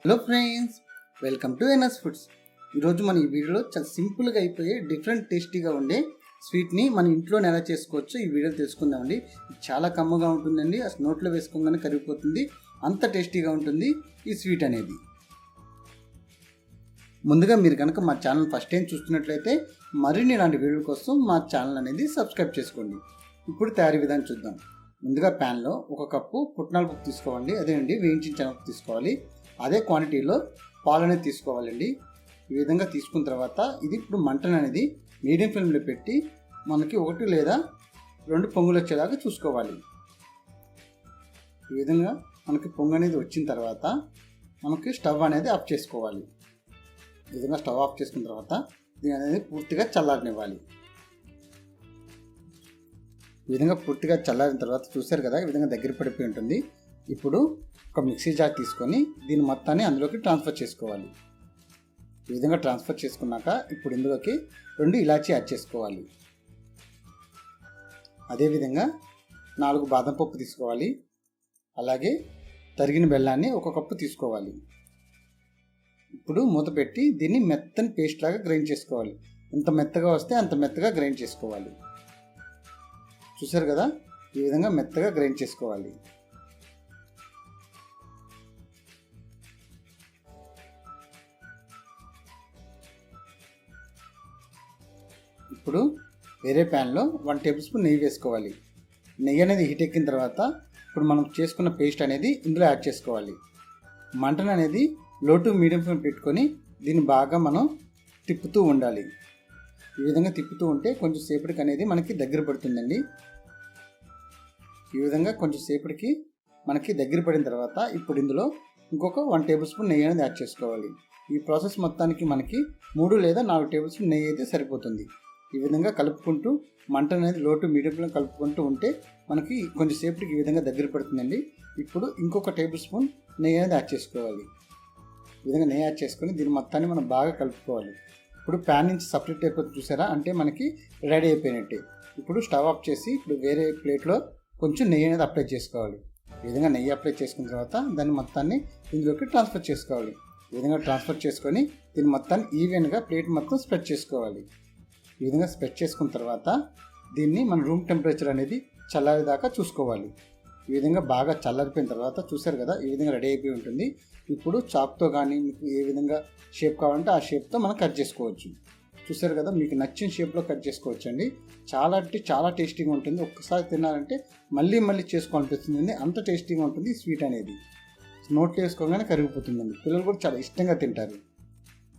Hello friends, welcome to NS foods. ఈరోజు మన ఈ వీడియోలో చాలా సింపుల్గా అయిపోయే డిఫరెంట్ టేస్టీగా ఉండే స్వీట్ని మన ఇంట్లోనే ఎలా చేసుకోవచ్చో ఈ వీడియోలో తెలుసుకుందామండి. చాలా కమ్మగా ఉంటుందండి, అసలు నోట్లో వేసుకోగానే కరిగిపోతుంది, అంత టేస్టీగా ఉంటుంది ఈ స్వీట్ అనేది. ముందుగా మీరు కనుక మా ఛానల్ ఫస్ట్ టైం చూస్తున్నట్లయితే మరిన్ని ఇలాంటి వీడియోల కోసం మా ఛానల్ అనేది సబ్స్క్రైబ్ చేసుకోండి. ఇప్పుడు తయారీ విధానం చూద్దాం. ముందుగా ప్యాన్లో 1 కప్పు పుట్నాల పప్పు తీసుకోవాలి, అదేనండి వేయించిన శనగపప్పు తీసుకోవాలి. అదే క్వాంటిటీలో పాలు అనేది తీసుకోవాలండి. ఈ విధంగా తీసుకున్న తర్వాత ఇది ఇప్పుడు మంటను అనేది మీడియం ఫ్లేమ్లో పెట్టి మనకి 1 లేదా 2 పొంగులు వచ్చేలాగా చూసుకోవాలి. ఈ విధంగా మనకి పొంగు అనేది వచ్చిన తర్వాత మనకి స్టవ్ అనేది ఆఫ్ చేసుకోవాలి. ఈ విధంగా స్టవ్ ఆఫ్ చేసుకున్న తర్వాత దీని అనేది పూర్తిగా చల్లారనివ్వాలి. ఈ విధంగా పూర్తిగా చల్లారిన తర్వాత చూశారు కదా, ఈ విధంగా దగ్గర పడిపోయి ఉంటుంది. ఇప్పుడు ఒక మిక్సీ జార్ తీసుకొని దీని మొత్తాన్ని అందులోకి ట్రాన్స్ఫర్ చేసుకోవాలి. ఈ విధంగా ట్రాన్స్ఫర్ చేసుకున్నాక ఇప్పుడు ఇందులోకి 2 ఇలాచీ యాడ్ చేసుకోవాలి. అదేవిధంగా 4 బాదం పప్పు తీసుకోవాలి. అలాగే తరిగిన బెల్లాన్ని 1 కప్పు తీసుకోవాలి. ఇప్పుడు మూత పెట్టి దీన్ని మెత్తని పేస్ట్ లాగా గ్రైండ్ చేసుకోవాలి. ఎంత మెత్తగా వస్తే అంత మెత్తగా గ్రైండ్ చేసుకోవాలి. చూసారు కదా, ఈ విధంగా మెత్తగా గ్రైండ్ చేసుకోవాలి. ఇప్పుడు వేరే ప్యాన్లో 1 టేబుల్ స్పూన్ నెయ్యి వేసుకోవాలి. నెయ్యి అనేది హీట్ ఎక్కిన తర్వాత ఇప్పుడు మనం చేసుకున్న పేస్ట్ అనేది ఇందులో యాడ్ చేసుకోవాలి. మంటను అనేది లో టు మీడియం ఫ్లేమ్ పెట్టుకొని దీన్ని బాగా మనం తిప్పుతూ ఉండాలి. ఈ విధంగా తిప్పుతూ ఉంటే కొంచెం సేపటికి అనేది మనకి దగ్గర పడుతుందండి. ఈ విధంగా కొంచెం సేపటికి మనకి దగ్గర పడిన తర్వాత ఇప్పుడు ఇందులో ఇంకొక 1 టేబుల్ స్పూన్ నెయ్యి అనేది యాడ్ చేసుకోవాలి. ఈ ప్రాసెస్ మొత్తానికి మనకి 3 లేదా 4 టేబుల్ స్పూన్ నెయ్యి అయితే సరిపోతుంది. ఈ విధంగా కలుపుకుంటూ మంట అనేది లో టు మీడియం ఫ్లేమ్ కలుపుకుంటూ ఉంటే మనకి కొంచెం సేపటికి ఈ విధంగా దగ్గర పడుతుందండి. ఇప్పుడు ఇంకొక టేబుల్ స్పూన్ నెయ్యి అనేది యాడ్ చేసుకోవాలి. ఈ విధంగా నెయ్యి యాడ్ చేసుకొని దీని మొత్తాన్ని మనం బాగా కలుపుకోవాలి. ఇప్పుడు ప్యాన్ నుంచి సపరేట్ అయిపోతుంది చూసారా, అంటే మనకి రెడీ అయిపోయినట్టే. ఇప్పుడు స్టవ్ ఆఫ్ చేసి ఇప్పుడు వేరే ప్లేట్లో కొంచెం నెయ్యి అనేది అప్లై చేసుకోవాలి. ఈ విధంగా నెయ్యి అప్లై చేసుకున్న తర్వాత దాన్ని మొత్తాన్ని ఇందులోకి ట్రాన్స్ఫర్ చేసుకోవాలి. ఈ విధంగా ట్రాన్స్ఫర్ చేసుకొని దీని మొత్తాన్ని ఈవెన్గా ప్లేట్ మొత్తం స్ప్రెడ్ చేసుకోవాలి. ఈ విధంగా స్ప్రెడ్ చేసుకున్న తర్వాత దీన్ని మన రూమ్ టెంపరేచర్ అనేది చల్లారేదాకా చూసుకోవాలి. ఈ విధంగా బాగా చల్లారిపోయిన తర్వాత చూసారు కదా, ఈ విధంగా రెడీ అయిపోయి ఉంటుంది. ఇప్పుడు చాప్తో కానీ మీకు ఏ విధంగా షేప్ కావాలంటే ఆ షేప్తో మనం కట్ చేసుకోవచ్చు. చూసారు కదా, మీకు నచ్చిన షేప్లో కట్ చేసుకోవచ్చు అండి. చాలా అంటే చాలా టేస్టీగా ఉంటుంది. ఒక్కసారి తినాలంటే మళ్ళీ మళ్ళీ చేసుకోవాలనిపిస్తుంది, అంత టేస్టీగా ఉంటుంది స్వీట్ అనేది. నోట్లో వేసుకోగానే కరిగిపోతుందండి. పిల్లలు కూడా చాలా ఇష్టంగా తింటారు.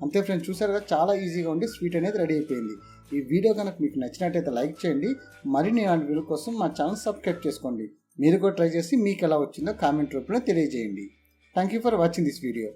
అంతే ఫ్రెండ్స్, చూసారు కదా, చాలా ఈజీగా ఉండి స్వీట్ అనేది రెడీ అయిపోయింది. ఈ వీడియో కనుక మీకు నచ్చినట్టయితే లైక్ చేయండి. మరిన్ని ఇలాంటి వీడియో కోసం మా ఛానల్ సబ్స్క్రైబ్ చేసుకోండి. మీరు కూడా ట్రై చేసి మీకు ఎలా వచ్చిందో కామెంట్ రూపంలో తెలియజేయండి. Thank you for watching this video.